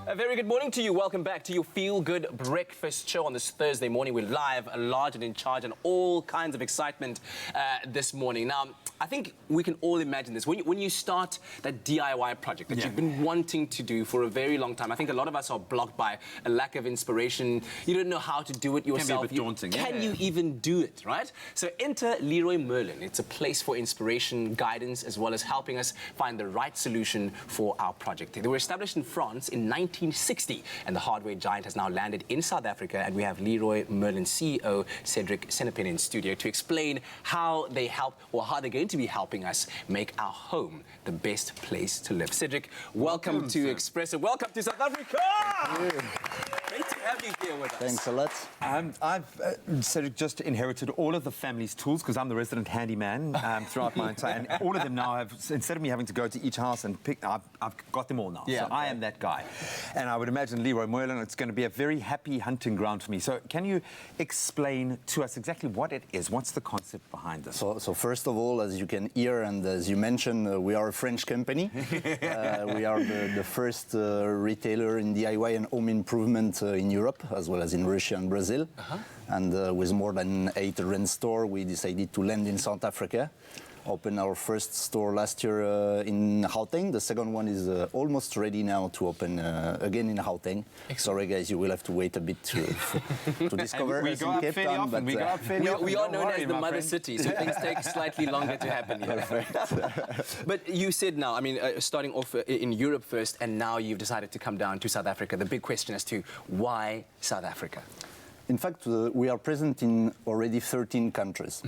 A very good morning to you. Welcome back to your Feel Good Breakfast Show on this Thursday morning. We're live, large and in charge, and all kinds of excitement this morning. Now, I think we can all imagine this. When you start that DIY project that you've been wanting to do for a very long time, I think a lot of us are blocked by a lack of inspiration. You don't know how to do it yourself. Can be a bit daunting. Can you even do it, right? So enter Leroy Merlin. It's a place for inspiration, guidance, as well as helping us find the right solution for our project. They were established in France in 1960, and the hardware giant has now landed in South Africa, and we have Leroy Merlin CEO Cedric Senepin in studio to explain how they help, or how they're going to be helping us make our home the best place to live. Cedric, welcome to Expresso. Welcome to South Africa! Great to have you here with us. Thanks a lot. I've Cedric just inherited all of the family's tools because I'm the resident handyman throughout my entire, and all of them now have, instead of me having to go to each house and pick, I've got them all now. Yeah, so I am that guy. And I would imagine Leroy Merlin, it's going to be a very happy hunting ground for me. So can you explain to us exactly what it is? What's the concept behind this? So first of all, as you can hear, and as you mentioned, we are a French company. We are the first retailer in DIY and home improvement in Europe, as well as in Russia and Brazil. And with more than 800 stores, we decided to land in South Africa. Opened our first store last year in Gauteng. The second one is almost ready now to open again in Gauteng. Sorry guys, you will have to wait a bit to discover. We go up fairly often. We are known as the mother city, so things take slightly longer to happen here. But you said now, I mean, starting off in Europe first, and now you've decided to come down to South Africa. The big question as to why South Africa? In fact, we are present in already 13 countries.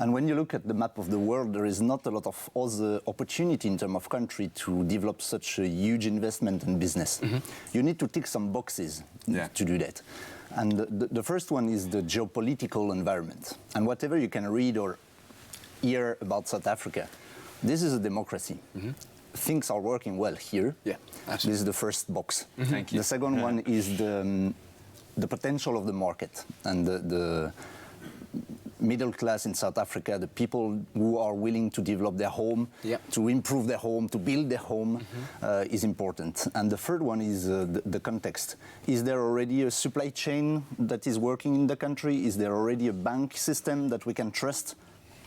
And when you look at the map of the world, there is not a lot of other opportunity in terms of country to develop such a huge investment in business. You need to tick some boxes to do that. And the first one is the geopolitical environment. And whatever you can read or hear about South Africa, this is a democracy. Things are working well here. Yeah, this is the first box. Thank you. The second one is the potential of the market and the middle class in South Africa, the people who are willing to develop their home, to improve their home, to build their home is important. And the third one is the context. Is there already a supply chain that is working in the country? Is there already a bank system that we can trust?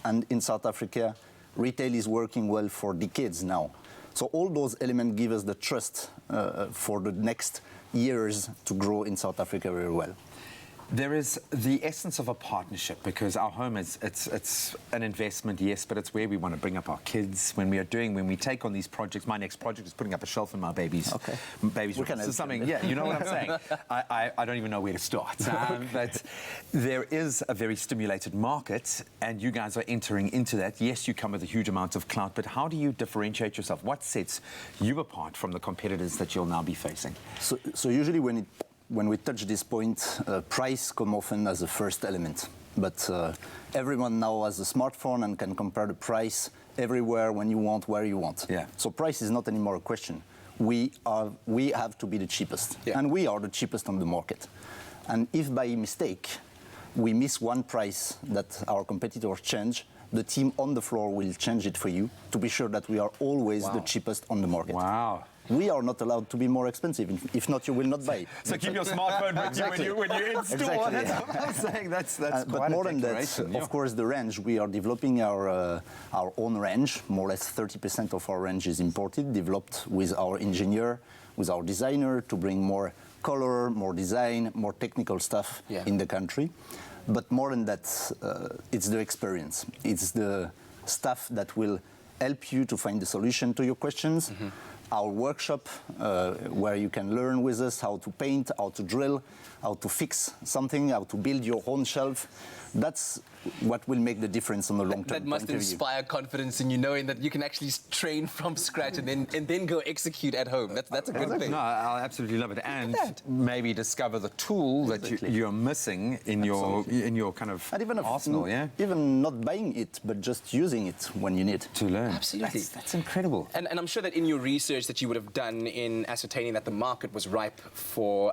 And in South Africa, retail is working well for decades now. So all those elements give us the trust for the next years to grow in South Africa very well. There is the essence of a partnership, because our home is it's an investment, yes, but it's where we want to bring up our kids when we take on these projects. My next project is putting up a shelf in my baby's room. So something, you know what I'm saying. I don't even know where to start. But there is a very stimulated market, and you guys are entering into that. Yes, you come with a huge amount of clout, but how do you differentiate yourself? What sets you apart from the competitors that you'll now be facing? So usually when we touch this point, price comes often as the first element. But everyone now has a smartphone and can compare the price everywhere, when you want, where you want. So price is not anymore a question. We have to be the cheapest. And we are the cheapest on the market. And if by mistake we miss one price that our competitors change, the team on the floor will change it for you to be sure that we are always the cheapest on the market. Wow. We are not allowed to be more expensive. If not, you will not buy. So keep your smartphone with you when you're in store. That's what I'm saying. That's quite but more than that, yeah. of course, the range. We are developing our own range. More or less 30% of our range is imported, developed with our engineer, with our designer, to bring more color, more design, more technical stuff in the country. But more than that, it's the experience. It's the stuff that will help you to find the solution to your questions. Our workshop, where you can learn with us how to paint, how to drill, how to fix something, how to build your own shelf. That's what will make the difference on the long term. That must inspire confidence in you, knowing that you can actually train from scratch and then go execute at home. That's a good thing. No, I absolutely love it. And maybe discover the tool that you're missing in your kind of arsenal. Even not buying it, but just using it when you need to learn. Absolutely, that's incredible. And I'm sure that in your research that you would have done in ascertaining that the market was ripe for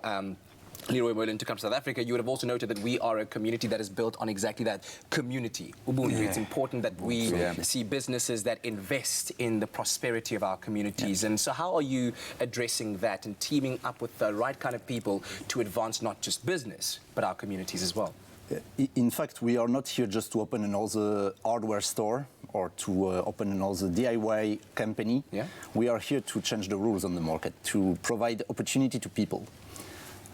Leroy Merlin to come to South Africa, you would have also noted that we are a community that is built on exactly that community. Ubuntu. It's important that we see businesses that invest in the prosperity of our communities. And so how are you addressing that and teaming up with the right kind of people to advance not just business, but our communities as well? In fact, we are not here just to open another hardware store or to open another DIY company. We are here to change the rules on the market, to provide opportunity to people.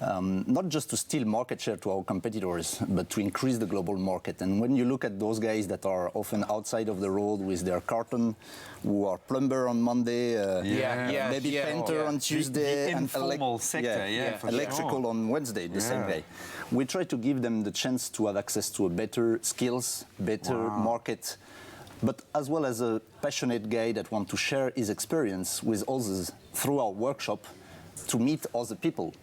Not just to steal market share to our competitors, but to increase the global market. And when you look at those guys that are often outside of the road with their carton, who are plumber on Monday, maybe painter on Tuesday, the informal sector, electrical on Wednesday, the same day. We try to give them the chance to have access to a better skills, better market, but as well as a passionate guy that wants to share his experience with others through our workshop to meet other people.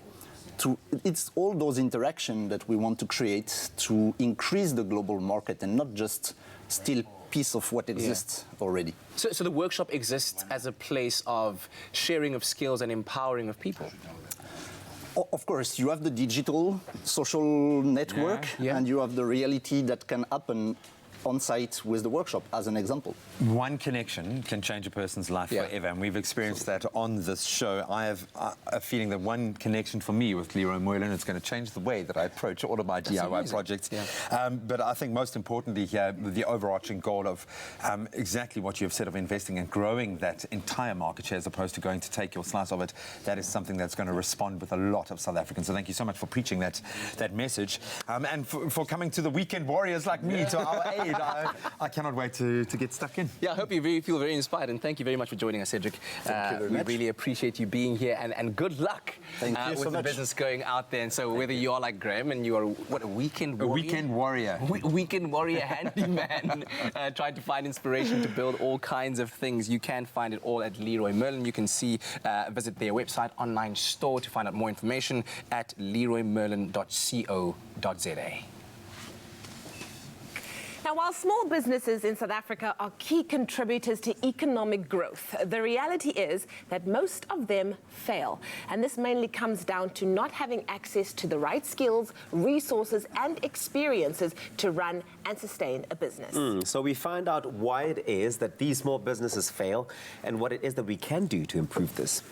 It's all those interactions that we want to create to increase the global market and not just steal piece of what exists already. So the workshop exists as a place of sharing of skills and empowering of people? Of course, you have the digital social network and you have the reality that can happen on site with the workshop, as an example. One connection can change a person's life forever, and we've experienced that on this show. I have a feeling that one connection for me with Leroy Merlin is going to change the way that I approach all of my DIY projects. But I think most importantly here, the overarching goal of exactly what you have said of investing and growing that entire market share as opposed to going to take your slice of it, that is something that's going to respond with a lot of South Africans. So thank you so much for preaching that message, and for coming to the weekend warriors like me to our aid. I cannot wait to get stuck in. Yeah, I hope you feel very inspired, and thank you very much for joining us, Cedric. Thank you very much. We really appreciate you being here, and good luck with the business going out there. And so whether you are like Graham and you are, a weekend warrior? Weekend warrior handyman, trying to find inspiration to build all kinds of things. You can find it all at Leroy Merlin. You can visit their website, online store, to find out more information at leroymerlin.co.za. Now, while small businesses in South Africa are key contributors to economic growth, the reality is that most of them fail. And this mainly comes down to not having access to the right skills, resources, and experiences to run and sustain a business. So we find out why it is that these small businesses fail and what it is that we can do to improve this.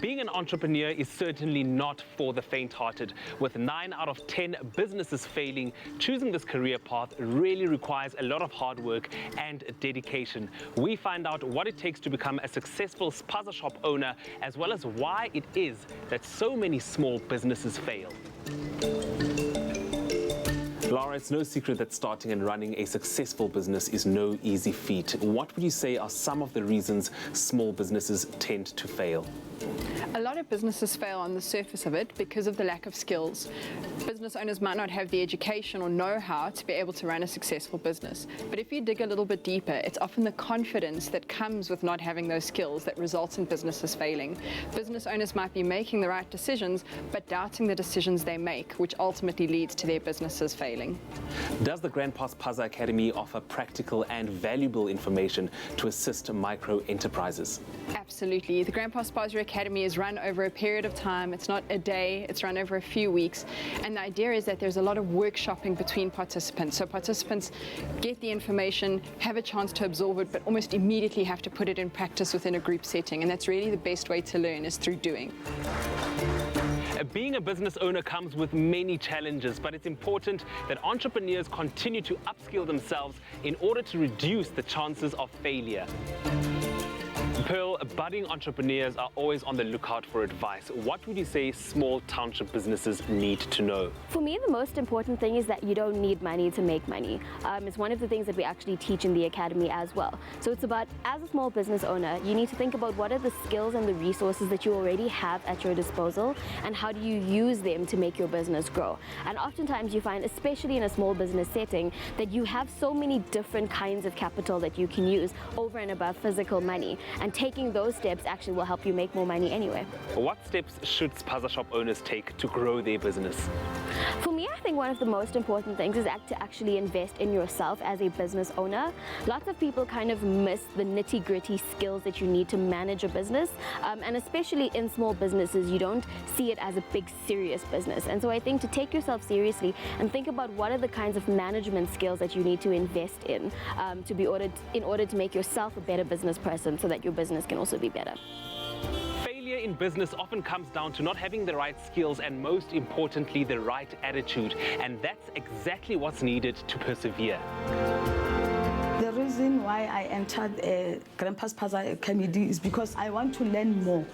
Being an entrepreneur is certainly not for the faint-hearted. With 9 out of 10 businesses failing, choosing this career path really requires a lot of hard work and dedication. We find out what it takes to become a successful spaza shop owner, as well as why it is that so many small businesses fail. Laura, it's no secret that starting and running a successful business is no easy feat. What would you say are some of the reasons small businesses tend to fail? A lot of businesses fail on the surface of it because of the lack of skills. Business owners might not have the education or know-how to be able to run a successful business. But if you dig a little bit deeper, it's often the confidence that comes with not having those skills that results in businesses failing. Business owners might be making the right decisions, but doubting the decisions they make, which ultimately leads to their businesses failing. Does the Grandpa Spaza Academy offer practical and valuable information to assist micro enterprises? Absolutely. The Grandpa Spaza Academy is run over a period of time. It's not a day, it's run over a few weeks. And the idea is that there's a lot of workshopping between participants. So participants get the information, have a chance to absorb it, but almost immediately have to put it in practice within a group setting. And that's really the best way to learn, is through doing. Being a business owner comes with many challenges, but it's important that entrepreneurs continue to upskill themselves in order to reduce the chances of failure. Pearl, budding entrepreneurs are always on the lookout for advice. What would you say small township businesses need to know? For me, the most important thing is that you don't need money to make money. It's one of the things that we actually teach in the academy as well. So it's about, as a small business owner, you need to think about what are the skills and the resources that you already have at your disposal, and how do you use them to make your business grow. And oftentimes you find, especially in a small business setting, that you have so many different kinds of capital that you can use over and above physical money. And taking those steps actually will help you make more money anyway. What steps should spaza shop owners take to grow their business? For me, I think one of the most important things is to actually invest in yourself as a business owner. Lots of people kind of miss the nitty-gritty skills that you need to manage a business, and especially in small businesses, you don't see it as a big, serious business. And so I think to take yourself seriously and think about what are the kinds of management skills that you need to invest in in order to make yourself a better business person so that your business can also be better. Failure in business often comes down to not having the right skills and, most importantly, the right attitude. And that's exactly what's needed to persevere. The reason why I entered Grandpa's Paza Committee is because I want to learn more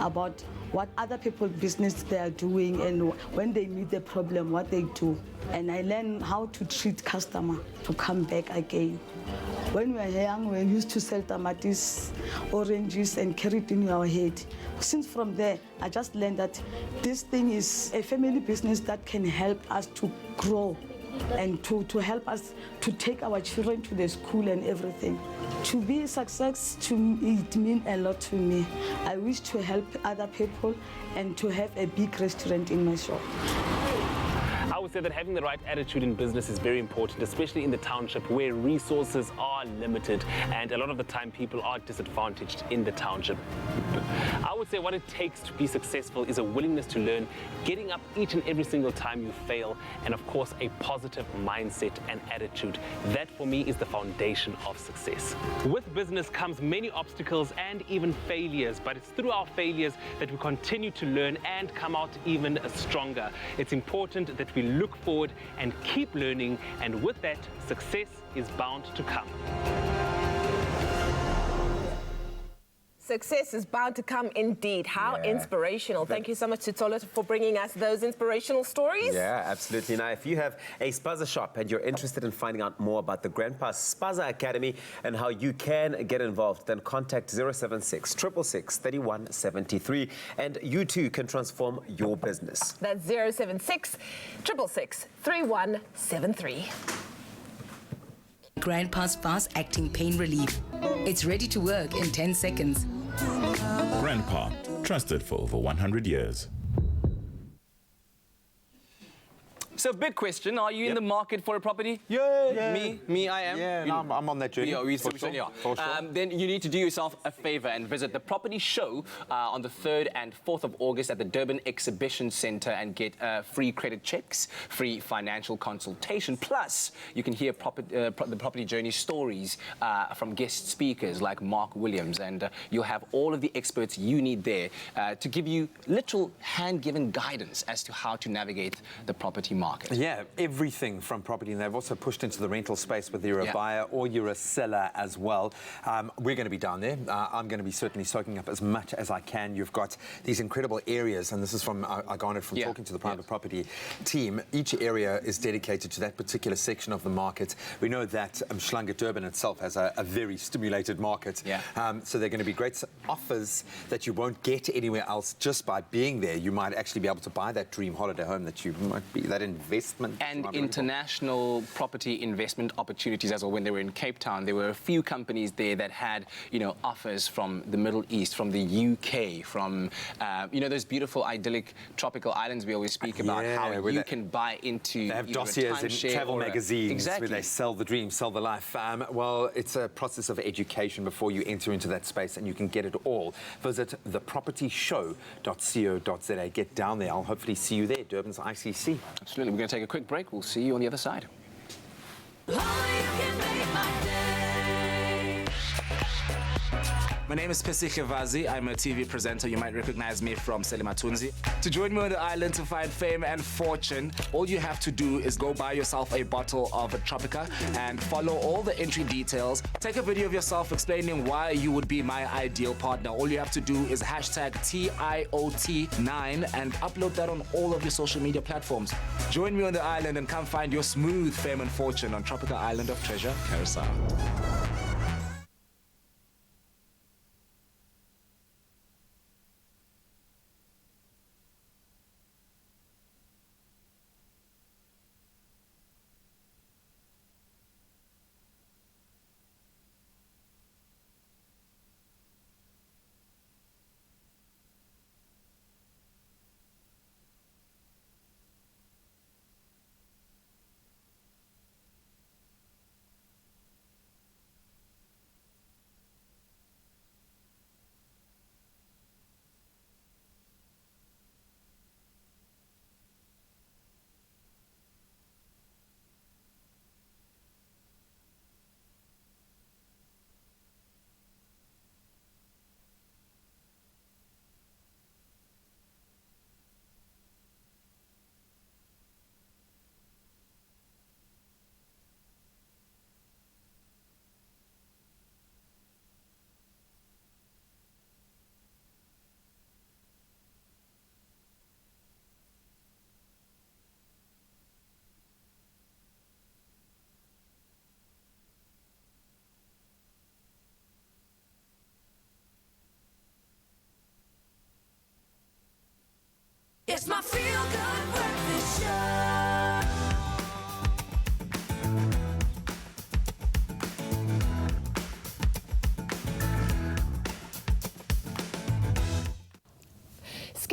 about what other people's business they are doing and when they meet the problem, what they do. And I learn how to treat customer to come back again. When we were young, we used to sell tomatoes, oranges, and carry it in our head. Since from there, I just learned that this thing is a family business that can help us to grow and to help us to take our children to the school and everything. To be a success, to me, it means a lot to me. I wish to help other people and to have a big restaurant in my shop. I would say that having the right attitude in business is very important, especially in the township where resources are limited and a lot of the time people are disadvantaged in the township. I would say what it takes to be successful is a willingness to learn, getting up each and every single time you fail, and of course a positive mindset and attitude. That for me is the foundation of success. With business comes many obstacles and even failures, but it's through our failures that we continue to learn and come out even stronger. It's important that we look forward and keep learning, and with that, success is bound to come. Success is bound to come indeed. How inspirational. Thank you so much, Tutola, for bringing us those inspirational stories. Yeah, absolutely. Now, if you have a spaza shop and you're interested in finding out more about the Grandpa Spaza Academy and how you can get involved, then contact 076 666 3173 and you too can transform your business. That's 076 666 3173. Grandpa's fast-acting pain relief. It's ready to work in 10 seconds. Grandpa, trusted for over 100 years. So, big question, are you in the market for a property? Yeah. Me, I am. Yeah, no, I'm on that journey. Yeah, we for certainly are. For sure. Then you need to do yourself a favor and visit the property show on the 3rd and 4th of August at the Durban Exhibition Centre and get free credit checks, free financial consultation. Plus, you can hear the property journey stories from guest speakers like Mark Williams, and you'll have all of the experts you need there to give you literal hand-given guidance as to how to navigate the property market. Yeah, everything from property, and they've also pushed into the rental space whether you're a buyer or you're a seller as well. We're going to be down there. I'm going to be certainly soaking up as much as I can. You've got these incredible areas, and this is from I garnered from talking to the private property team. Each area is dedicated to that particular section of the market. We know that Umhlanga Durban itself has a very stimulated market. So they're going to be great offers that you won't get anywhere else just by being there. You might actually be able to buy that dream holiday home that you might be, that investment. And international property investment opportunities as well. When they were in Cape Town, there were a few companies there that had, offers from the Middle East, from the UK, from, those beautiful, idyllic, tropical islands we always speak about, how you can buy into. They have dossiers in travel magazines where they sell the dream, sell the life. Well, it's a process of education before you enter into that space, and you can get it all. Visit thepropertyshow.co.za. Get down there. I'll hopefully see you there, Durban's ICC. Absolutely. We're going to take a quick break. We'll see you on the other side. My name is Pesi Khivazi. I'm a TV presenter. You might recognize me from Selimatunzi. To join me on the island to find fame and fortune, all you have to do is go buy yourself a bottle of Tropica and follow all the entry details. Take a video of yourself explaining why you would be my ideal partner. All you have to do is hashtag TIOT9 and upload that on all of your social media platforms. Join me on the island and come find your smooth fame and fortune on Tropica Island of Treasure, Carousel.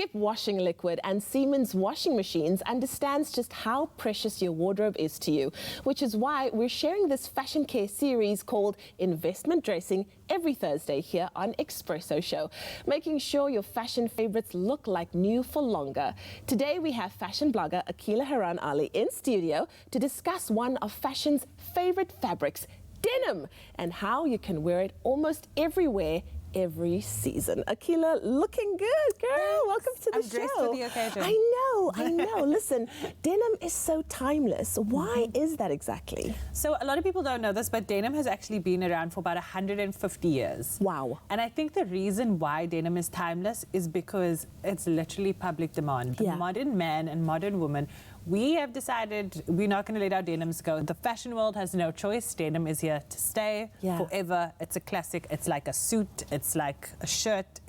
Step washing liquid and Siemens washing machines understands just how precious your wardrobe is to you, which is why we're sharing this fashion care series called Investment Dressing every Thursday here on Expresso Show, making sure your fashion favorites look like new for longer. Today we have fashion blogger Akila Haran Ali in studio to discuss one of fashion's favorite fabrics, denim, and how you can wear it almost everywhere every season. Akila, looking good, girl. Thanks. Welcome to the I'm show. dressed for the occasion. I know. Listen, denim is so timeless. Why is that exactly? So a lot of people don't know this, but denim has actually been around for about 150 years. Wow. And I think the reason why denim is timeless is because it's literally public demand. The modern man and modern woman, we have decided we're not going to let our denims go. The fashion world has no choice. Denim is here to stay forever. It's a classic. It's like a suit. It's like a shirt.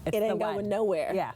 It ain't going nowhere. Yeah.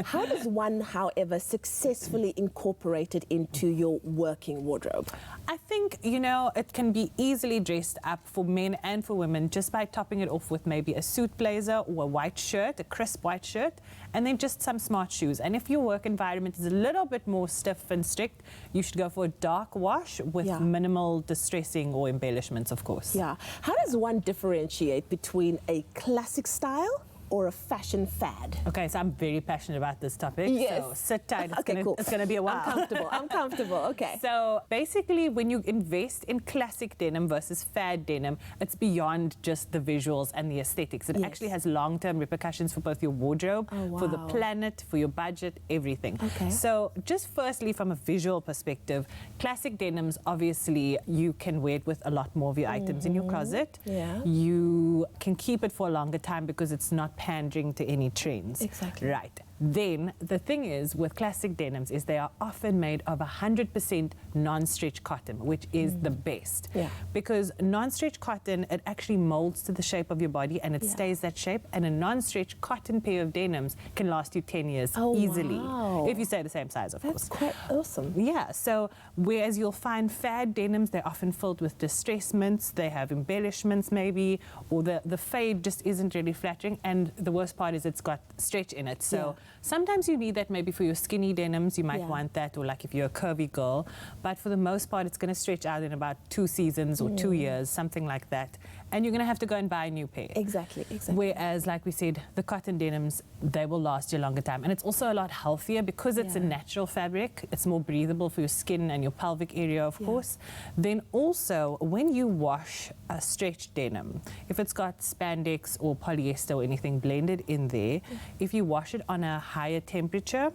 How does one, however, successfully incorporate it into your working wardrobe? I think, it can be easily dressed up for men and for women just by topping it off with maybe a suit blazer or a white shirt, a crisp white shirt, and then just some smart shoes. And if your work environment is a little bit more stiff and strict, you should go for a dark wash with minimal distressing or embellishments, of course. Yeah. How does one differentiate between a classic style or a fashion fad? Okay, so I'm very passionate about this topic. Yes. So sit tight. Cool. It's going to be a while. I'm comfortable. Okay. So basically, when you invest in classic denim versus fad denim, it's beyond just the visuals and the aesthetics. It actually has long-term repercussions for both your wardrobe, for the planet, for your budget, everything. Okay. So just firstly, from a visual perspective, classic denims, obviously, you can wear it with a lot more of your items in your closet. Yeah. You can keep it for a longer time because it's not pandering to any trends. Exactly. Right. Then the thing is with classic denims is they are often made of 100% non-stretch cotton, which is the best. Yeah. Because non-stretch cotton, it actually molds to the shape of your body and it stays that shape. And a non-stretch cotton pair of denims can last you 10 years easily. Wow. If you stay the same size, of course. That's quite awesome. Yeah, so whereas you'll find fad denims, they're often filled with distressments, they have embellishments maybe, or the fade just isn't really flattering, and the worst part is it's got stretch in it. So sometimes you need that maybe for your skinny denims, you might want that, or like if you're a curvy girl, but for the most part it's going to stretch out in about 2 seasons or 2 years, something like that. And you're going to have to go and buy a new pair. Exactly. Whereas, like we said, the cotton denims, they will last you a longer time. And it's also a lot healthier because it's a natural fabric. It's more breathable for your skin and your pelvic area, of course. Then also, when you wash a stretched denim, if it's got spandex or polyester or anything blended in there, if you wash it on a higher temperature,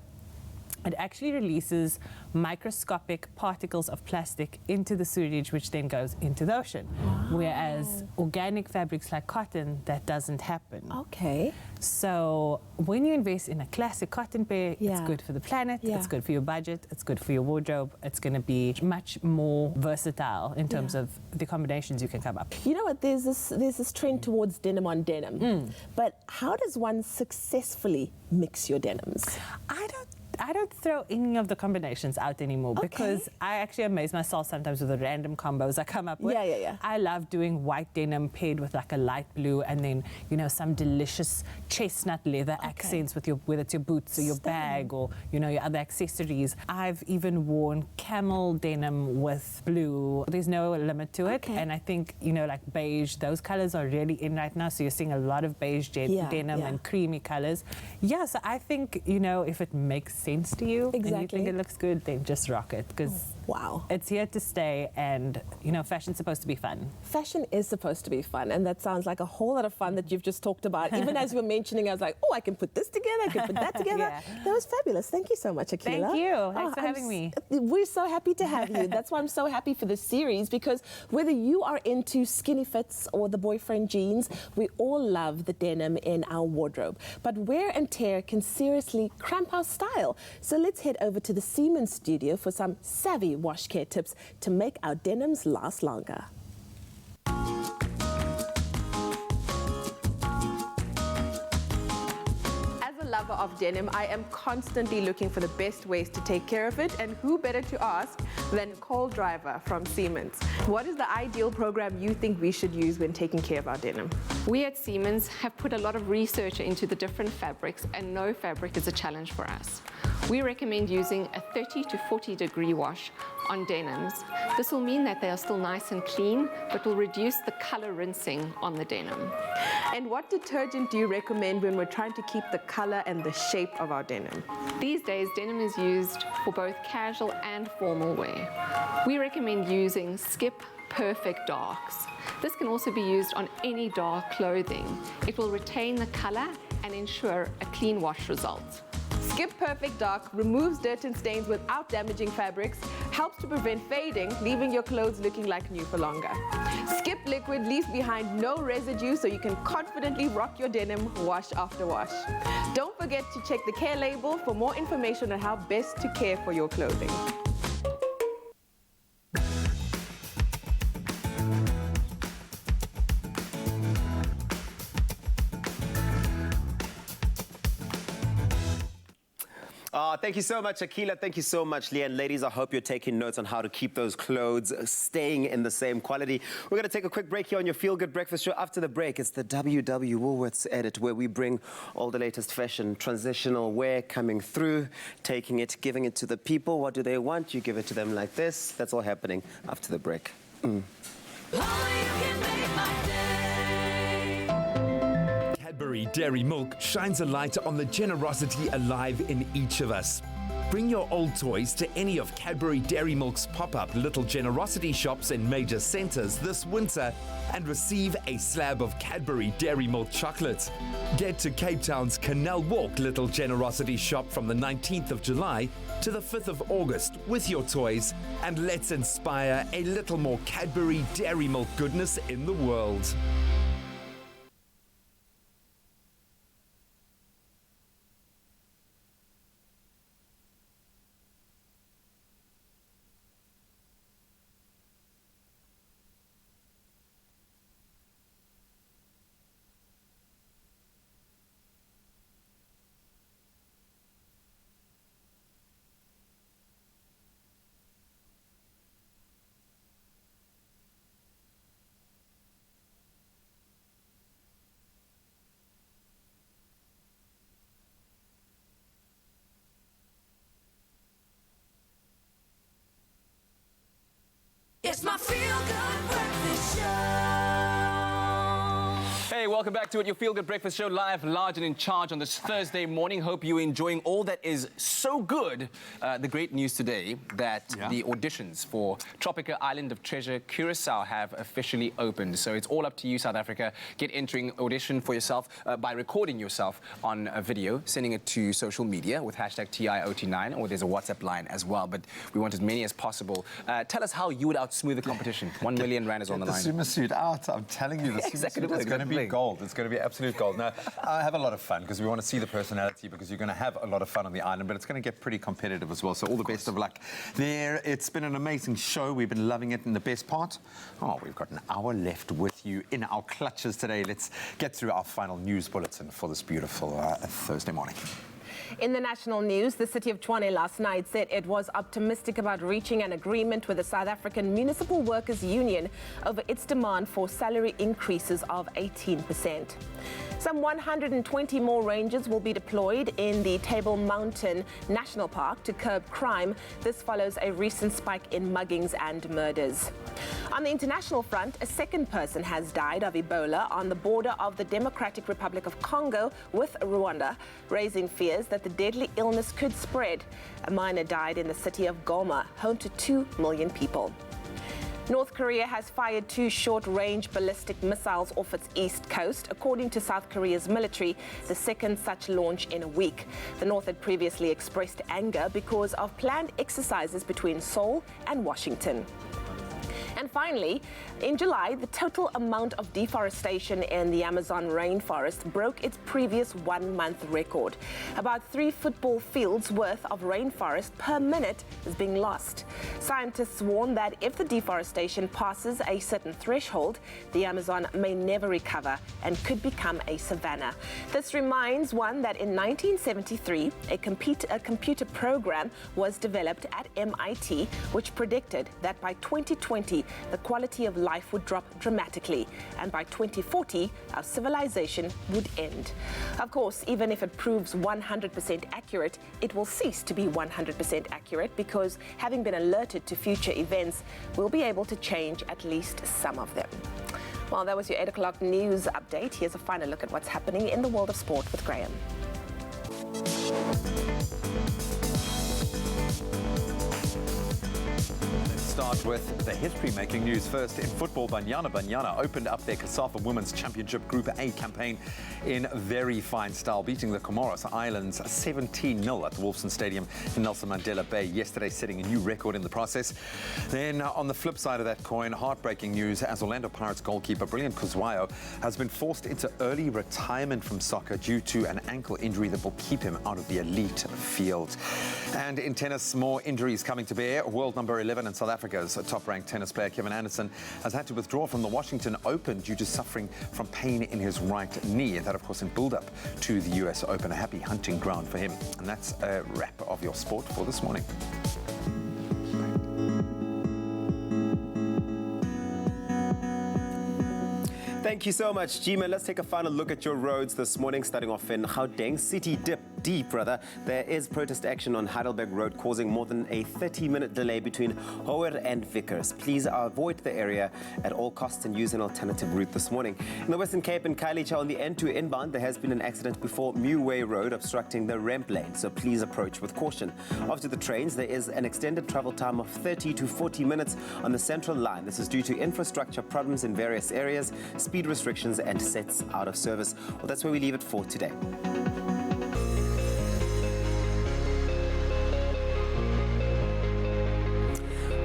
it actually releases microscopic particles of plastic into the sewage, which then goes into the ocean. Whereas organic fabrics like cotton, that doesn't happen. Okay. So when you invest in a classic cotton pair, it's good for the planet, it's good for your budget, it's good for your wardrobe, it's going to be much more versatile in terms of the combinations you can come up. You know what, there's this trend towards denim on denim. But how does one successfully mix your denims? I don't throw any of the combinations out anymore because I actually amaze myself sometimes with the random combos I come up with. Yeah. I love doing white denim paired with like a light blue and then, some delicious chestnut leather accents with whether it's your boots or your bag or, your other accessories. I've even worn camel denim with blue. There's no limit to it. And I think, like beige, those colors are really in right now. So you're seeing a lot of beige denim and creamy colors. Yeah, so I think, if it makes sense to you and you think it looks good, then just rock it because it's here to stay, and fashion's supposed to be fun. Fashion is supposed to be fun, and that sounds like a whole lot of fun that you've just talked about. Even as you were mentioning, I was like, I can put this together, I can put that together. That was fabulous. Thank you so much, Akila. Thank you. Thanks for having me. We're so happy to have you. That's why I'm so happy for this series, because whether you are into skinny fits or the boyfriend jeans, we all love the denim in our wardrobe. But wear and tear can seriously cramp our style. So let's head over to the Siemens studio for some savvy wash care tips to make our denims last longer. lover of denim, I am constantly looking for the best ways to take care of it, and who better to ask than Nicole Driver from Siemens. What is the ideal program you think we should use when taking care of our denim? We at Siemens have put a lot of research into the different fabrics, and no fabric is a challenge for us. We recommend using a 30 to 40 degree wash on denims. This will mean that they are still nice and clean, but will reduce the color rinsing on the denim. And what detergent do you recommend when we're trying to keep the color and the shape of our denim? These days, denim is used for both casual and formal wear. We recommend using Skip Perfect Darks. This can also be used on any dark clothing. It will retain the color and ensure a clean wash result. Skip Perfect Dark removes dirt and stains without damaging fabrics, helps to prevent fading, leaving your clothes looking like new for longer. Skip Liquid leaves behind no residue, so you can confidently rock your denim wash after wash. Don't forget to check the care label for more information on how best to care for your clothing. Thank you so much, Akila. Thank you so much, Leanne. Ladies, I hope you're taking notes on how to keep those clothes staying in the same quality. We're going to take a quick break here on your Feel Good Breakfast Show. After the break, it's the WW Woolworths Edit, where we bring all the latest fashion, transitional wear coming through, taking it, giving it to the people. What do they want? You give it to them like this. That's all happening after the break. Cadbury Dairy Milk shines a light on the generosity alive in each of us. Bring your old toys to any of Cadbury Dairy Milk's pop-up Little Generosity shops in major centres this winter and receive a slab of Cadbury Dairy Milk chocolate. Get to Cape Town's Canal Walk Little Generosity shop from the 19th of July to the 5th of August with your toys, and let's inspire a little more Cadbury Dairy Milk goodness in the world. It's my Feel Good Breakfast Show. Hey, welcome back to it, your Feel Good Breakfast Show, live, large and in charge on this Thursday morning. Hope you're enjoying all that is so good. The great news today that the auditions for Tropica Island of Treasure Curacao have officially opened. So it's all up to you, South Africa. Get entering audition for yourself by recording yourself on a video, sending it to social media with hashtag TIOT9, or there's a WhatsApp line as well. But we want as many as possible. Tell us how you would outsmooth the competition. 1 million rand is on the line. The sumo suit out. I'm telling you, the sumo suit is going to be gold. It's going to be absolute gold. Now, I have a lot of fun because we want to see the personality, because you're going to have a lot of fun on the island, but it's going to get pretty competitive as well. So all the best of luck there. It's been an amazing show. We've been loving it. And the best part, we've got an hour left with you in our clutches today. Let's get through our final news bulletin for this beautiful Thursday morning. In the national news, the city of Tshwane last night said it was optimistic about reaching an agreement with the South African Municipal Workers Union over its demand for salary increases of 18%. Some 120 more rangers will be deployed in the Table Mountain National Park to curb crime. This follows a recent spike in muggings and murders. On the international front, a second person has died of Ebola on the border of the Democratic Republic of Congo with Rwanda, raising fears that the deadly illness could spread. A miner died in the city of Goma, home to 2 million people. North Korea has fired 2 short-range ballistic missiles off its east coast, according to South Korea's military, the second such launch in a week. The North had previously expressed anger because of planned exercises between Seoul and Washington. And finally, in July, the total amount of deforestation in the Amazon rainforest broke its previous one-month record. About 3 football fields worth of rainforest per minute is being lost. Scientists warn that if the deforestation passes a certain threshold, the Amazon may never recover and could become a savanna. This reminds one that in 1973, a computer program was developed at MIT, which predicted that by 2020, the quality of life would drop dramatically, and by 2040, our civilization would end. Of course, even if it proves 100% accurate, it will cease to be 100% accurate because, having been alerted to future events, we'll be able to change at least some of them. Well, that was your 8 o'clock news update. Here's a final look at what's happening in the world of sport with Graham. Start with the history-making news. First, in football, Banyana opened up their CASAFA Women's Championship Group A campaign in very fine style, beating the Comoros Islands 17-0 at the Wolfson Stadium in Nelson Mandela Bay yesterday, setting a new record in the process. Then, on the flip side of that coin, heartbreaking news as Orlando Pirates goalkeeper Brilliant Kuzwayo has been forced into early retirement from soccer due to an ankle injury that will keep him out of the elite field. And in tennis, more injuries coming to bear. World number 11 in South Africa's top-ranked tennis player Kevin Anderson has had to withdraw from the Washington Open due to suffering from pain in his right knee. That, of course, in build-up to the US Open, a happy hunting ground for him. And that's a wrap of your sport for this morning. Thank you so much, Jima. Let's take a final look at your roads this morning, starting off in Gauteng City Deep. There is protest action on Heidelberg Road causing more than a 30-minute delay between Houwer and Vickers. Please avoid the area at all costs and use an alternative route this morning. In the Western Cape and Khayelitsha on the N2 inbound, there has been an accident before Meway Road obstructing the ramp lane, so please approach with caution. After the trains, there is an extended travel time of 30 to 40 minutes on the Central Line. This is due to infrastructure problems in various areas, speed restrictions and sets out of service. Well, that's where we leave it for today.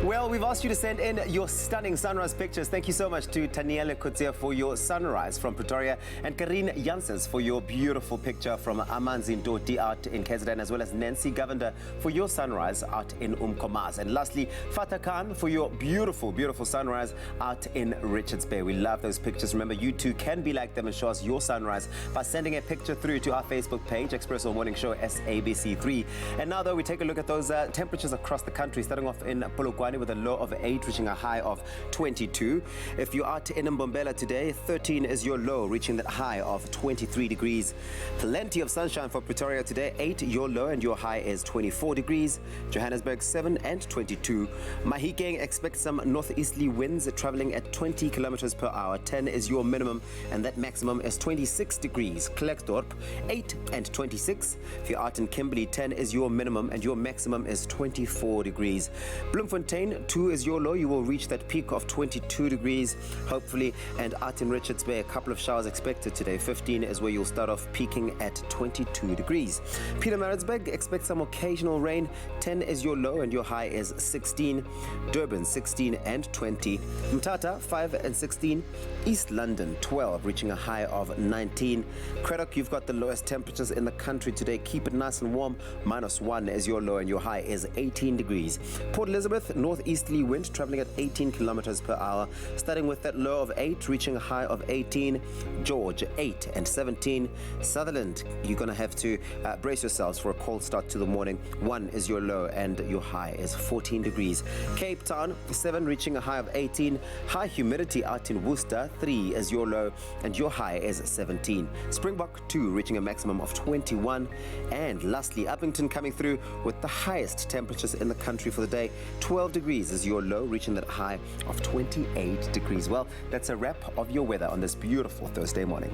Well, we've asked you to send in your stunning sunrise pictures. Thank you so much to Taniele Kutsia for your sunrise from Pretoria and Karine Janssens for your beautiful picture from Amanzi Ndoti out in KZN, as well as Nancy Govender for your sunrise out in Umkomaas. And lastly, Fatah Khan for your beautiful, beautiful sunrise out in Richards Bay. We love those pictures. Remember, you too can be like them and show us your sunrise by sending a picture through to our Facebook page, Expresso Morning Show SABC3. And now, though, we take a look at those temperatures across the country, starting off in Polokwane with a low of 8, reaching a high of 22. If you are in Mbombela today, 13 is your low, reaching that high of 23 degrees. Plenty of sunshine for Pretoria today, 8 your low and your high is 24 degrees. Johannesburg 7 and 22. Mahikeng expects some northeasterly winds traveling at 20 kilometers per hour. 10 is your minimum and that maximum is 26 degrees. Klerksdorp 8 and 26. If you're out in Kimberley, 10 is your minimum and your maximum is 24 degrees. Bloemfontein 2 is your low. You will reach that peak of 22 degrees, hopefully. And out in Richards Bay, a couple of showers expected today. 15 is where you'll start off peaking at 22 degrees. Pietermaritzburg expects some occasional rain. 10 is your low and your high is 16. Durban 16 and 20. Mthatha 5 and 16. East London 12, reaching a high of 19. Craddock, you've got the lowest temperatures in the country today. Keep it nice and warm. -1 is your low and your high is 18 degrees. Port Elizabeth, northeasterly wind traveling at 18 kilometers per hour, starting with that low of 8, reaching a high of 18. George 8 and 17. Sutherland, you're going to have to brace yourselves for a cold start to the morning. 1 is your low and your high is 14 degrees. Cape Town 7, reaching a high of 18. High humidity out in Worcester. 3 is your low and your high is 17. Springbok 2, reaching a maximum of 21. And lastly, Uppington coming through with the highest temperatures in the country for the day. 12 degrees is your low, reaching that high of 28 degrees. Well, that's a wrap of your weather on this beautiful Thursday morning.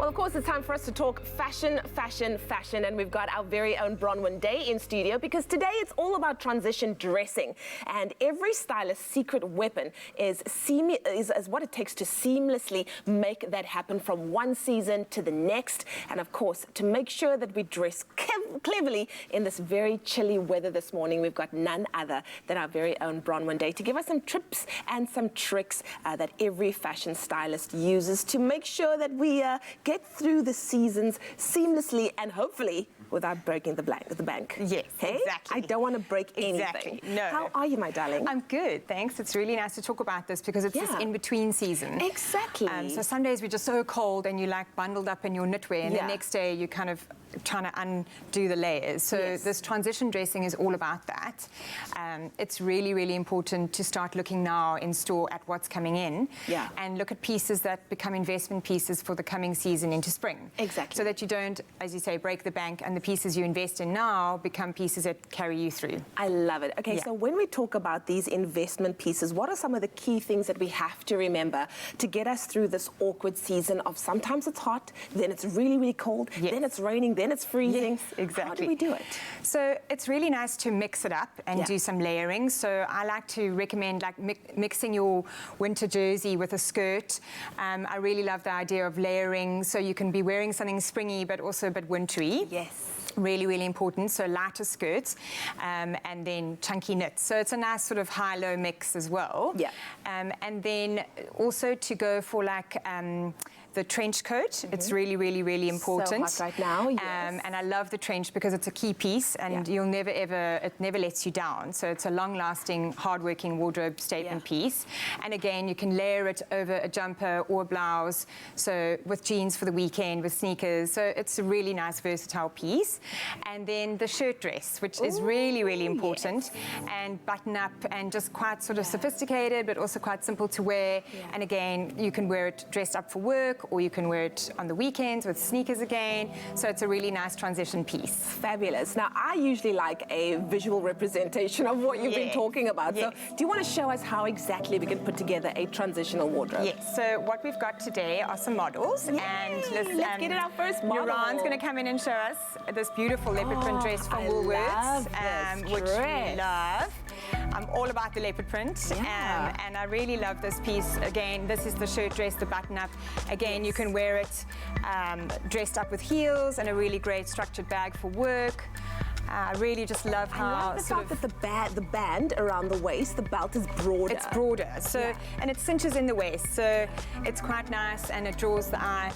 Well, of course, it's time for us to talk fashion, and we've got our very own Bronwyn Day in studio because today it's all about transition dressing, and every stylist's secret weapon is what it takes to seamlessly make that happen from one season to the next, and of course, to make sure that we dress cleverly in this very chilly weather this morning. We've got none other than our very own Bronwyn Day to give us some tips and some tricks that every fashion stylist uses to make sure that we get through the seasons seamlessly and hopefully without breaking the bank. Yes, hey? exactly. I don't want to break anything. Exactly. No. How are you, my darling? I'm good, thanks. It's really nice to talk about this because it's this in-between season. Exactly. So some days we're just so cold and you're like bundled up in your knitwear, and the next day you're kind of trying to undo the layers. So this transition dressing is all about that. It's really, really important to start looking now in store at what's coming in and look at pieces that become investment pieces for the coming season into spring. Exactly. So that you don't, as you say, break the bank and the pieces you invest in now become pieces that carry you through. I love it. Okay, so when we talk about these investment pieces, what are some of the key things that we have to remember to get us through this awkward season of sometimes it's hot, then it's really, really cold, then it's raining, then it's freezing. Yes, exactly. How do we do it? So it's really nice to mix it up and do some layering. So I like to recommend like mixing your winter jersey with a skirt. I really love the idea of layering, so you can be wearing something springy but also a bit wintry. Yes. Really, really important. So lighter skirts and then chunky knits. So it's a nice sort of high-low mix as well. Yeah. And then also to go for like the trench coat. It's really, really, really important. So hot right now, yes. And I love the trench because it's a key piece and you'll never ever, it never lets you down. So it's a long-lasting, hard-working wardrobe statement piece. And again, you can layer it over a jumper or a blouse. So with jeans for the weekend, with sneakers. So it's a really nice, versatile piece. And then the shirt dress, which is really, really important. And button up and just quite sort of sophisticated, but also quite simple to wear. And again, you can wear it dressed up for work, or you can wear it on the weekends with sneakers again. So it's a really nice transition piece. Fabulous. Now, I usually like a visual representation of what you've been talking about. So do you want to show us how exactly we can put together a transitional wardrobe? Yes. So what we've got today are some models. Yay! And let's get it our first model. Nuran's going to come in and show us this beautiful leopard print dress from Woolworths, which we love. I'm all about the leopard print, and I really love this piece. Again, this is the shirt dress, the button-up. Again, you can wear it dressed up with heels and a really great structured bag for work. I really just love how I love the fact that the band around the waist, the belt is broader. It's broader, so and it cinches in the waist, so it's quite nice, and it draws the eye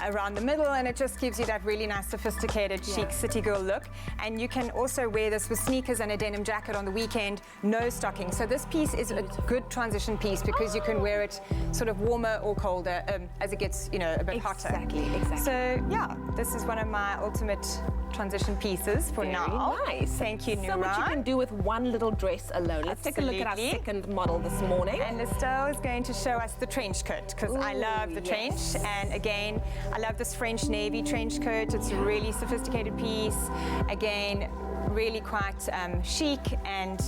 around the middle, and it just gives you that really nice, sophisticated, chic city girl look. And you can also wear this with sneakers and a denim jacket on the weekend, no stocking. So this piece is a good transition piece because you can wear it sort of warmer or colder as it gets, you know, a bit hotter. Exactly. So yeah, this is one of my ultimate transition pieces for now. Nice. Thank you, Nuran. So much you can do with one little dress alone. Let's take a look at our second model this morning. And Estelle is going to show us the trench coat because I love the trench. And again, I love this French navy trench coat. It's a really sophisticated piece. Again, really quite chic, and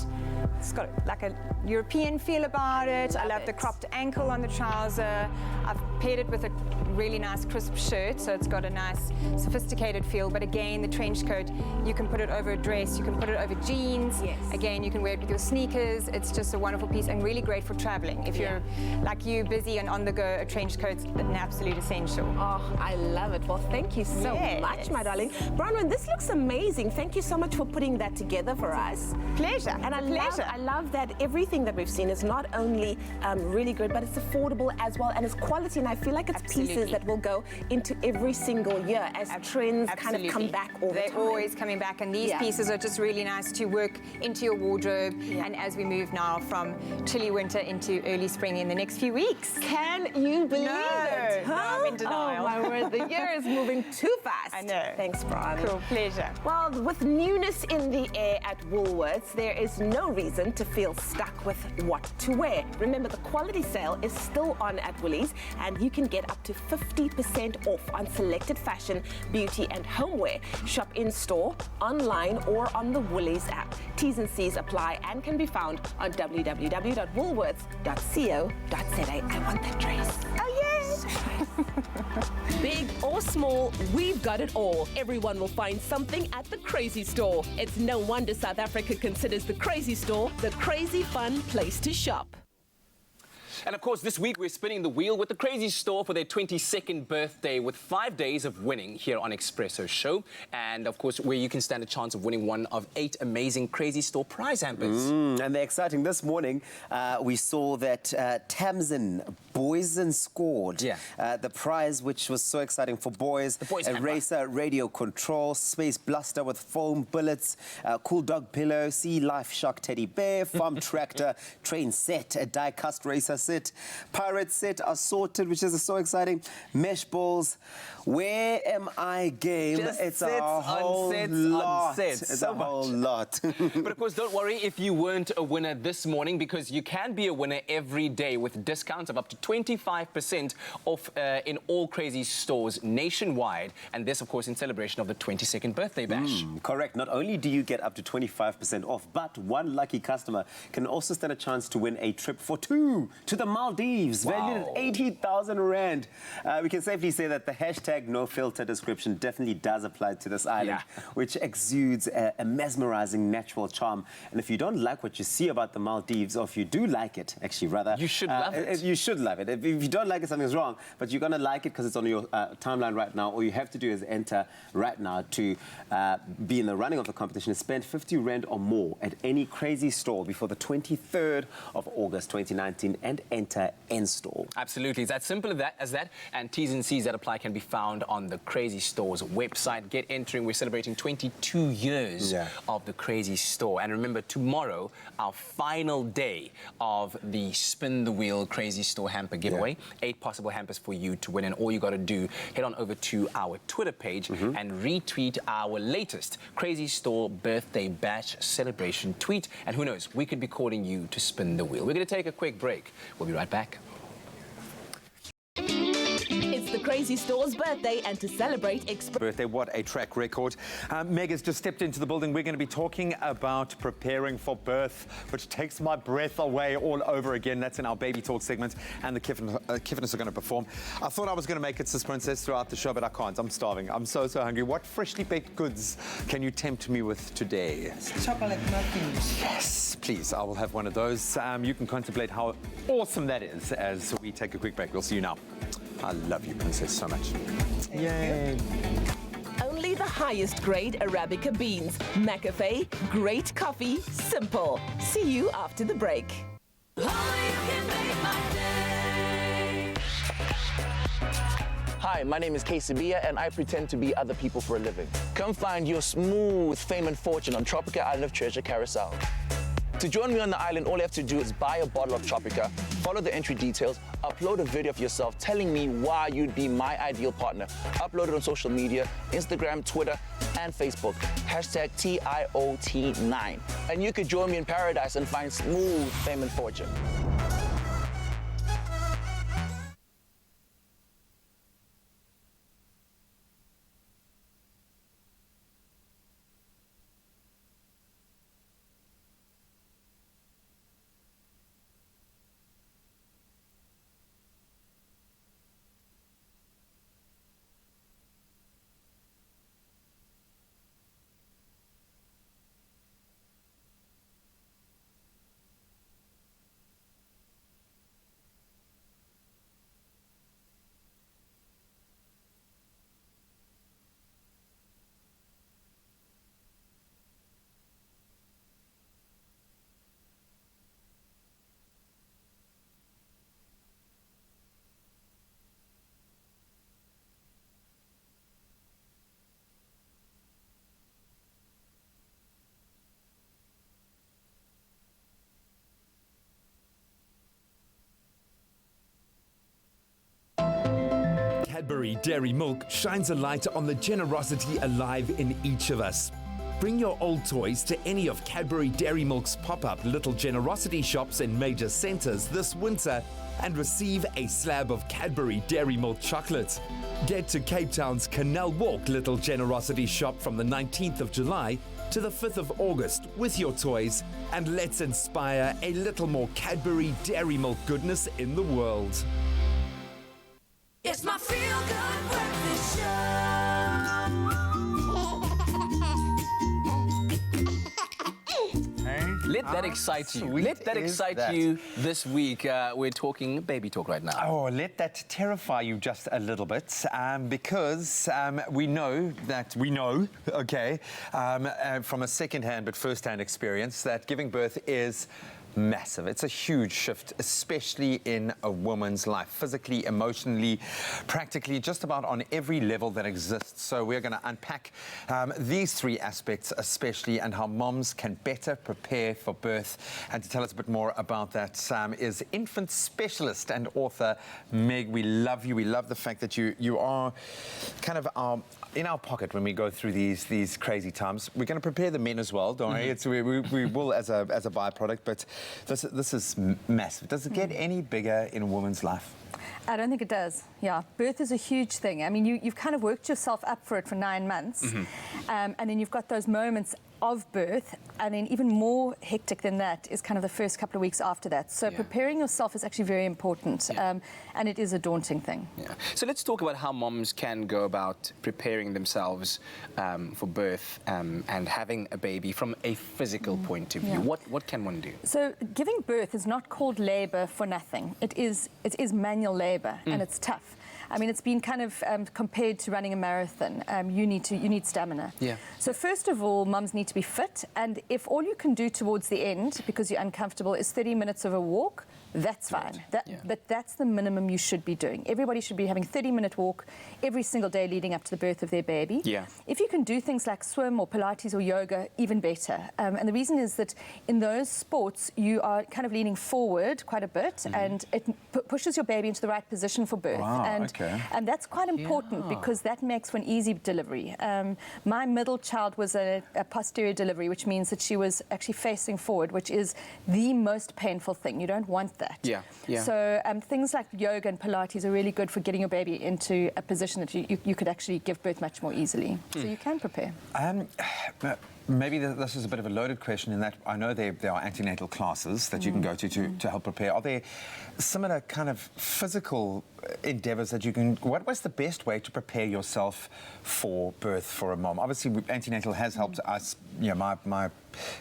it's got like a European feel about it. I love the cropped ankle on the trouser. I've paired it with a really nice crisp shirt, so it's got a nice sophisticated feel. But again, the trench coat, you can put it over a dress, you can put it over jeans. Again, you can wear it with your sneakers. It's just a wonderful piece and really great for traveling. If you're like you, busy and on the go, a trench coat's an absolute essential. Oh, I love it. Well, thank you so much, my darling. Bronwyn, this looks amazing. Thank you so much for putting that together for us. Pleasure. And I love that everything that we've seen is not only really good, but it's affordable as well, and it's quality. And I feel like it's pieces that will go into every single year as trends kind of come back all the time. They're always coming back, and these pieces are just really nice to work into your wardrobe. And as we move now from chilly winter into early spring in the next few weeks. Can you believe it? No, I'm in denial. Oh my word, the year is moving too fast. I know. Thanks, Bron. Cool, pleasure. Well, with newness in the air at Woolworths, there is no reason to feel stuck with what to wear. Remember, the quality sale is still on at Woolies, and you can get up to 50% off on selected fashion, beauty, and homeware. Shop in store, online, or on the Woolies app. T's and C's apply and can be found on www.woolworths.co.za. I want that dress. Oh, yay! Big or small, we've got it all. Everyone will find something at the Crazy Store. It's no wonder South Africa considers the Crazy Store the crazy fun place to shop. And of course, this week we're spinning the wheel with the Crazy Store for their 22nd birthday with 5 days of winning here on Expresso Show. And of course, where you can stand a chance of winning one of 8 amazing Crazy Store prize hampers. And they're exciting. This morning, we saw that Tamsin Boysen scored the prize, which was so exciting for boys. A racer radio control, space blaster with foam bullets, cool dog pillow, sea life shark teddy bear, farm tractor, train set, a die-cast racer set, pirate set assorted, which is so exciting, mesh balls, where am I game? Just it's sets a whole lot. It's so a whole lot. But of course, don't worry if you weren't a winner this morning, because you can be a winner every day with discounts of up to 25% off in all Crazy Stores nationwide. And this, of course, in celebration of the 22nd birthday bash. Correct. Not only do you get up to 25% off, but one lucky customer can also stand a chance to win a trip for 2 to the Maldives, valued at 80,000 Rand. We can safely say that the hashtag no filter description definitely does apply to this island, which exudes a mesmerizing natural charm. And if you don't like what you see about the Maldives, or if you do like it, actually, rather, you should love it. You should love it. If you don't like it, something's wrong. But you're going to like it because it's on your timeline right now. All you have to do is enter right now to be in the running of the competition and spend 50 Rand or more at any Crazy Store before the 23rd of August 2019 and enter N-Store. Absolutely. It's as simple as that. And T's and C's that apply can be found on the Crazy Store's website. Get entering. We're celebrating 22 years of the Crazy Store. And remember, tomorrow, our final day of the Spin the Wheel Crazy Store hamper giveaway. 8 possible hampers for you to win. And all you got to do, head on over to our Twitter page and retweet our latest Crazy Store birthday bash celebration tweet. And who knows, we could be calling you to spin the wheel. We're going to take a quick break. We'll be right back. It's the Crazy Store's birthday, and to celebrate birthday, what a track record. Meg has just stepped into the building. We're going to be talking about preparing for birth, which takes my breath away all over again. That's in our Baby Talk segment, and the Kiffiners are going to perform. I thought I was going to make it suspense throughout the show, but I can't. I'm starving. I'm so hungry. What freshly baked goods can you tempt me with today? Chocolate muffins. Yes, please. I will have one of those. You can contemplate how awesome that is as we take a quick break. We'll see you now. I love you, Princess, so much. Yay. only the highest grade Arabica beans. McAfee, great coffee, simple. See you after the break. Hi, my name is Kesabia, and I pretend to be other people for a living. Come find your smooth fame and fortune on Tropica Island of Treasure Carousel. To join me on the island, all you have to do is buy a bottle of Tropica, follow the entry details, upload a video of yourself telling me why you'd be my ideal partner. Upload it on social media, Instagram, Twitter, and Facebook. Hashtag TIOT9. And you could join me in paradise and find smooth fame and fortune. Cadbury Dairy Milk shines a light on the generosity alive in each of us. Bring your old toys to any of Cadbury Dairy Milk's pop-up Little Generosity shops in major centres this winter and receive a slab of Cadbury Dairy Milk chocolate. Get to Cape Town's Canal Walk Little Generosity shop from the 19th of July to the 5th of August with your toys, and let's inspire a little more Cadbury Dairy Milk goodness in the world. Good Breakfast Show. Let that excite you. Let that excite you this week. We're talking baby talk right now. Oh, let that terrify you just a little bit, because we know, okay, from a second-hand but first-hand experience, that giving birth is massive. It's a huge shift, especially in a woman's life, physically, emotionally, practically, just about on every level that exists. So we're going to unpack these three aspects especially, and how moms can better prepare for birth. And to tell us a bit more about that is infant specialist and author Meg. We love you. We love the fact that you are kind of in our pocket when we go through these crazy times. We're going to prepare the men as well, don't worry. We will as a byproduct, but this is massive. Does it get any bigger in a woman's life? I don't think it does. Yeah, birth is a huge thing. I mean, you've kind of worked yourself up for it for 9 months, and then you've got those moments of birth, and then even more hectic than that is kind of the first couple of weeks after that. So preparing yourself is actually very important, and it is a daunting thing. Yeah. So let's talk about how moms can go about preparing themselves for birth and having a baby from a physical point of view. What can one do? So giving birth is not called labor for nothing. It is manual labor, and it's tough. I mean, it's been kind of compared to running a marathon. You need stamina. Yeah. So first of all, mums need to be fit, and if all you can do towards the end, because you're uncomfortable, is 30 minutes of a walk, that's fine. But that's the minimum you should be doing. Everybody should be having a 30-minute walk every single day leading up to the birth of their baby. Yeah. If you can do things like swim or Pilates or yoga, even better. And the reason is that in those sports, you are kind of leaning forward quite a bit, and it pushes your baby into the right position for birth. And that's quite important because that makes for an easy delivery. My middle child was a posterior delivery, which means that she was actually facing forward, which is the most painful thing. You don't want that. So things like yoga and Pilates are really good for getting your baby into a position that you could actually give birth much more easily. So you can prepare. Maybe this is a bit of a loaded question in that I know there are antenatal classes that you can go to help prepare. Are there similar kind of physical endeavours that you can... What was the best way to prepare yourself for birth for a mom? Obviously, antenatal has helped us, you know, my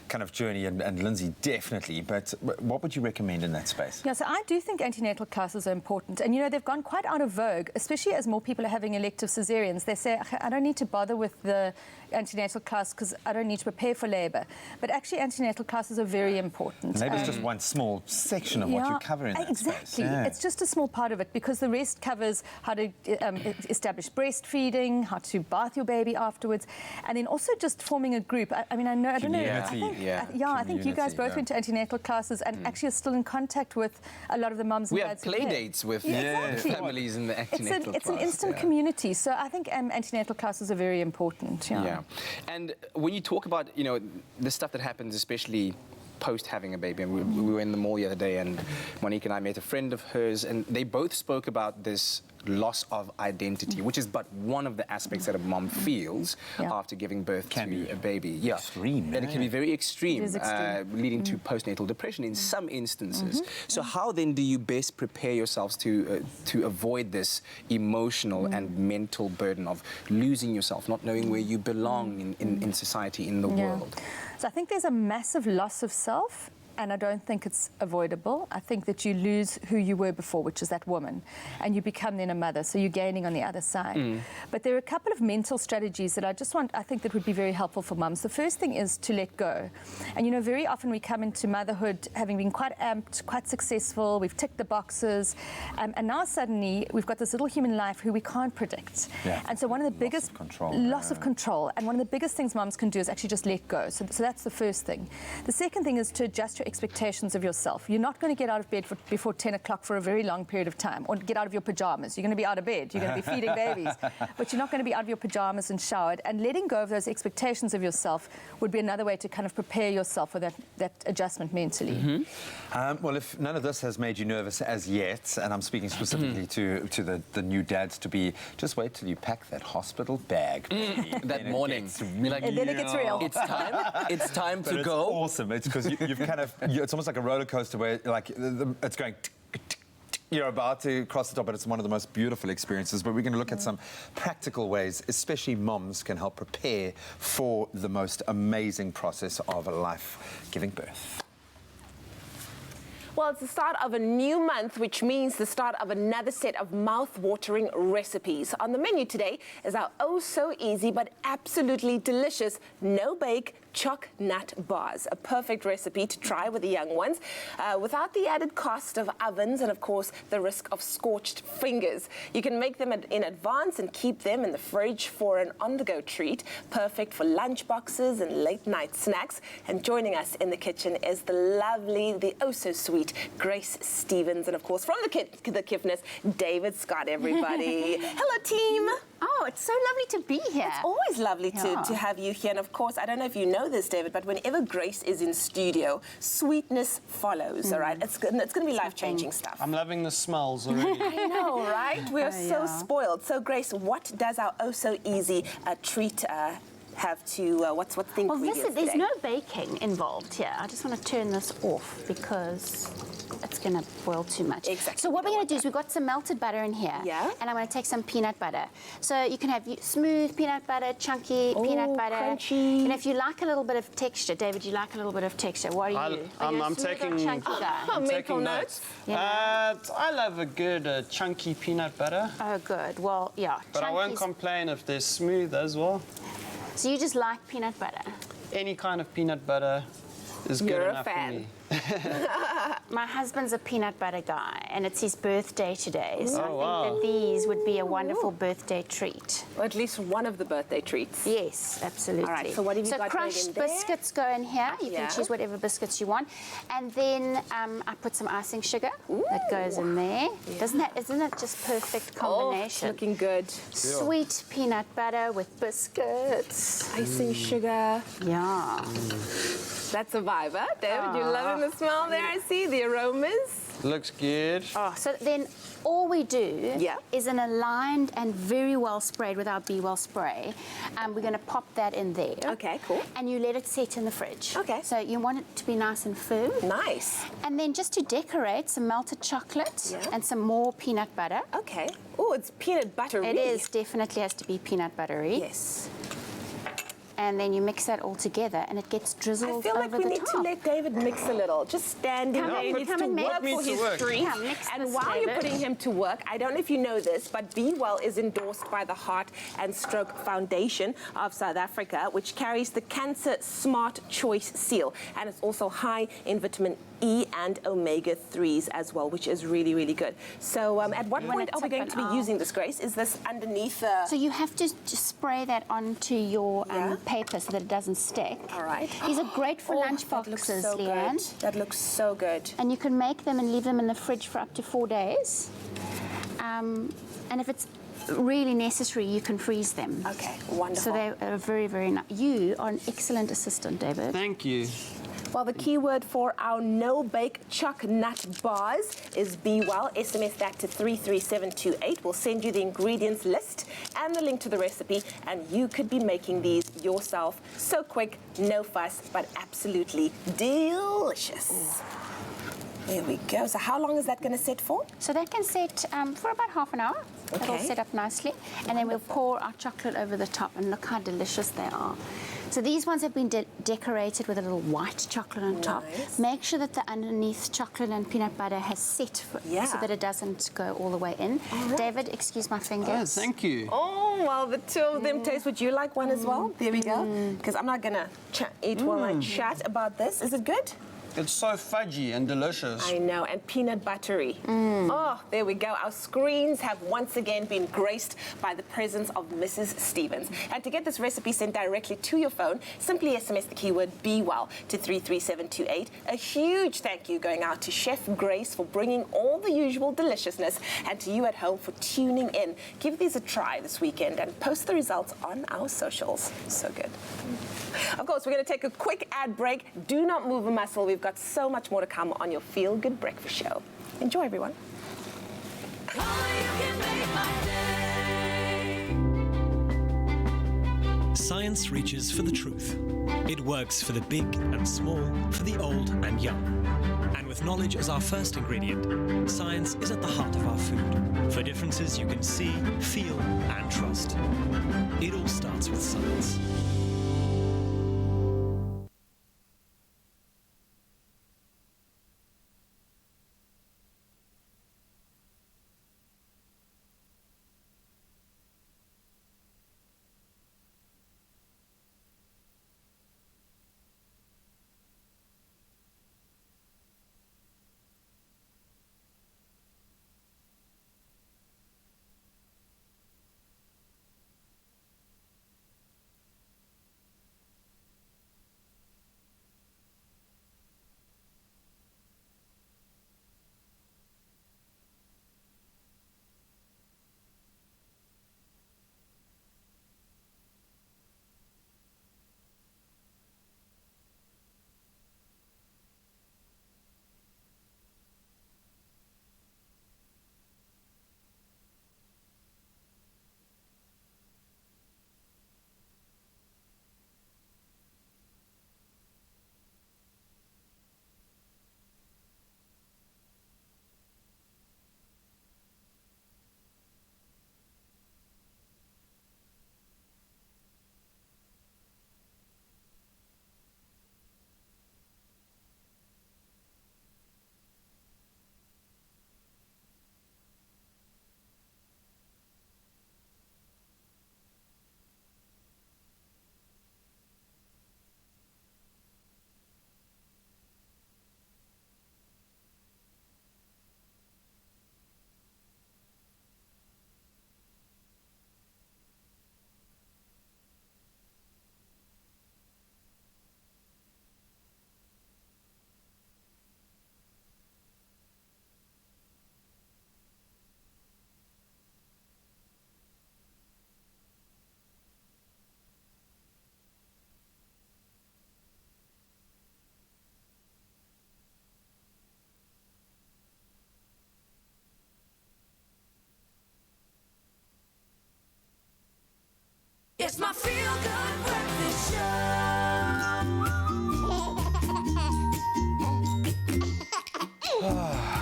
kind of journey, and Lindsay definitely, but what would you recommend in that space? Yeah, so I do think antenatal classes are important, and you know, they've gone quite out of vogue, especially as more people are having elective cesareans. They say, I don't need to bother with the antenatal class because I don't need to prepare for labour. But actually, antenatal classes are very important. Maybe it's just one small section of what you cover in that space. It's just a small part of it, because the rest covers how to establish breastfeeding, how to bath your baby afterwards, and then also just forming a group. I mean, I don't know. I think you guys both went to antenatal classes and actually are still in contact with a lot of the mums and dads. We have play dates with families in the antenatal class. It's an instant community, so I think antenatal classes are very important. And when you talk about, you know, the stuff that happens, especially post having a baby, and we were in the mall the other day, and Monique and I met a friend of hers, and they both spoke about this loss of identity, which is but one of the aspects that a mom feels after giving birth to a baby. Extreme. And it can be very extreme, leading to postnatal depression in some instances. So how then do you best prepare yourselves to avoid this emotional and mental burden of losing yourself, not knowing where you belong in society, in the world? So I think there's a massive loss of self, and I don't think it's avoidable. I think that you lose who you were before, which is that woman, and you become then a mother, so you're gaining on the other side. But there are a couple of mental strategies that I think that would be very helpful for mums. The first thing is to let go. And you know, very often we come into motherhood having been quite amped, quite successful, we've ticked the boxes, and now suddenly we've got this little human life who we can't predict. And so one of the biggest... Loss of control. And one of the biggest things mums can do is actually just let go. So that's the first thing. The second thing is to adjust your expectations of yourself. You're not going to get out of bed before 10 o'clock for a very long period of time, or get out of your pajamas. You're going to be out of bed. You're going to be feeding babies. But you're not going to be out of your pajamas and showered. And letting go of those expectations of yourself would be another way to kind of prepare yourself for that adjustment mentally. Well, if none of this has made you nervous as yet, and I'm speaking specifically to the new dads to be, just wait till you pack that hospital bag. That morning. And then it gets real. It's time. It's time to go. It's awesome. It's because you've kind of... It's almost like a roller coaster where, like, it's going... You're about to cross the top, but it's one of the most beautiful experiences. But we're going to look at some practical ways, especially moms can help prepare for the most amazing process of life, giving birth. Well, it's the start of a new month, which means the start of another set of mouth-watering recipes. On the menu today is our oh-so-easy but absolutely delicious no-bake choc nut bars, a perfect recipe to try with the young ones without the added cost of ovens and, of course, the risk of scorched fingers. You can make them in advance and keep them in the fridge for an on-the-go treat, perfect for lunch boxes and late-night snacks. And joining us in the kitchen is the lovely, the oh-so-sweet Grace Stevens, and, of course, from the Kiffness, David Scott, everybody. Hello, team. Oh, it's so lovely to be here. It's always lovely to have you here. And, of course, I don't know if you know this, David, but whenever Grace is in studio, sweetness follows, all right? It's going to be life-changing stuff. I'm loving the smells already. I know, right? We are so spoiled. So, Grace, what does our oh-so-easy treat have to, what's the ingredients Well, there's today? no baking involved here. I just want to turn this off because it's going to boil too much. Exactly. So what we're going to do is we've got some melted butter in here. Yeah. And I'm going to take some peanut butter. So you can have smooth peanut butter, chunky peanut butter. Crunchy. And if you like a little bit of texture, David, you like a little bit of texture. What are you? I'm taking chunky guy? I'm taking notes. I love a good chunky peanut butter. Oh, good. Well, yeah. But I won't complain if they're smooth as well. So you just like peanut butter? Any kind of peanut butter is good enough for me. My husband's a peanut butter guy, and it's his birthday today, so Oh, I think that these would be a wonderful birthday treat. Or at least one of the birthday treats. Yes, absolutely. All right, so what have you got going crushed in there? biscuits go in here. You can choose whatever biscuits you want. And then I put some icing sugar that goes in there. Isn't that just perfect combination? Oh, it's looking good. Sweet peanut butter with biscuits. Icing sugar. Yeah. That's a vibe, huh? David, you're loving the smell there, I see, the aromas. Looks good. Oh, so then all we do is an aligned and very well sprayed with our Be Well spray. We're going to pop that in there. Okay, cool. And you let it set in the fridge. Okay. So you want it to be nice and firm. Nice. And then just to decorate, some melted chocolate and some more peanut butter. Okay. Oh, it's peanut buttery. It is, definitely has to be peanut buttery. Yes. And then you mix that all together, and it gets drizzled over the top. I feel like we need to let David mix a little. Just standing there, he needs to work for his treat. And while you're putting him to work, I don't know if you know this, but Be Well is endorsed by the Heart and Stroke Foundation of South Africa, which carries the Cancer Smart Choice seal. And it's also high in vitamin E and omega-3s as well, which is really, really good. So at what point are we going to be using this, Grace? Is this underneath the... So you have to just spray that onto your paper so that it doesn't stick. All right. These are great for lunch boxes, Leanne. That looks so good. And you can make them and leave them in the fridge for up to 4 days. And if it's really necessary, you can freeze them. Okay, wonderful. So they're very, very nice. You are an excellent assistant, David. Thank you. Well, the keyword for our no-bake choc nut bars is Be Well. SMS that to 33728. We'll send you the ingredients list and the link to the recipe, and you could be making these yourself. So quick, no fuss, but absolutely delicious. There we go. So how long is that going to set for? So that can set for about half an hour. Okay. It'll set up nicely. And then we'll pour our chocolate over the top, and look how delicious they are. So these ones have been decorated with a little white chocolate on top. Nice. Make sure that the underneath chocolate and peanut butter has set so that it doesn't go all the way in. Right. David, excuse my fingers. Oh, thank you. Oh, well, the two of them taste. Would you like one as well? There we go. Because I'm not going to eat while I chat about this. Is it good? It's so fudgy and delicious. I know, and peanut buttery. Oh, there we go. Our screens have once again been graced by the presence of Mrs. Stevens. And to get this recipe sent directly to your phone, simply SMS the keyword Be Well to 33728. A huge thank you going out to Chef Grace for bringing all the usual deliciousness, and to you at home for tuning in. Give these a try this weekend and post the results on our socials. So good. Of course, we're going to take a quick ad break. Do not move a muscle. We've got so much more to come on your Feel Good Breakfast Show. Enjoy, everyone. Science reaches for the truth. It works for the big and small, for the old and young. And with with knowledge as our first ingredient, science is at the heart of our food. For differences you can see, feel, and trust. It all starts with science. It's my feel-good breakfast show.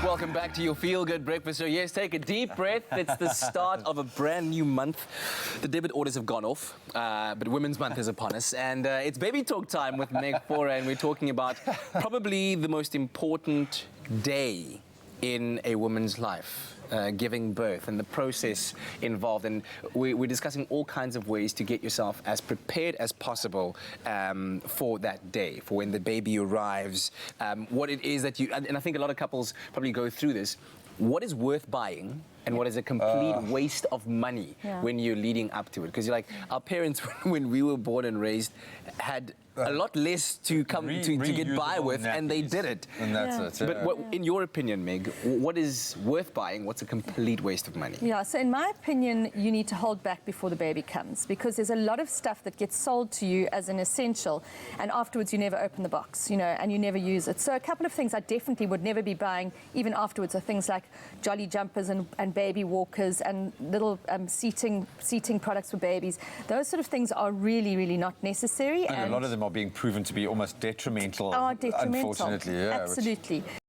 Welcome back to your Feel Good Breakfast Show. Yes, take a deep breath. It's the start of a brand new month. The debit orders have gone off, but Women's Month is upon us. And it's baby talk time with Meg Fora, and we're talking about probably the most important day in a woman's life. Giving birth and the process involved, and we're discussing all kinds of ways to get yourself as prepared as possible for that day, for when the baby arrives, what it is that you, and I think a lot of couples probably go through this, what is worth buying and what is a complete waste of money when you're leading up to it. Because you're like, our parents, when we were born and raised, had a lot less to come to get by with, and they did it. And that's it. But what, in your opinion, Meg, what is worth buying? What's a complete waste of money? Yeah, so in my opinion, you need to hold back before the baby comes, because there's a lot of stuff that gets sold to you as an essential, and afterwards you never open the box, you know, and you never use it. So a couple of things I definitely would never be buying, even afterwards, are things like jolly jumpers and baby walkers and little seating products for babies. Those sort of things are really, really not necessary. And a lot of them are being proven to be almost detrimental, Detrimental. unfortunately. Yeah, absolutely.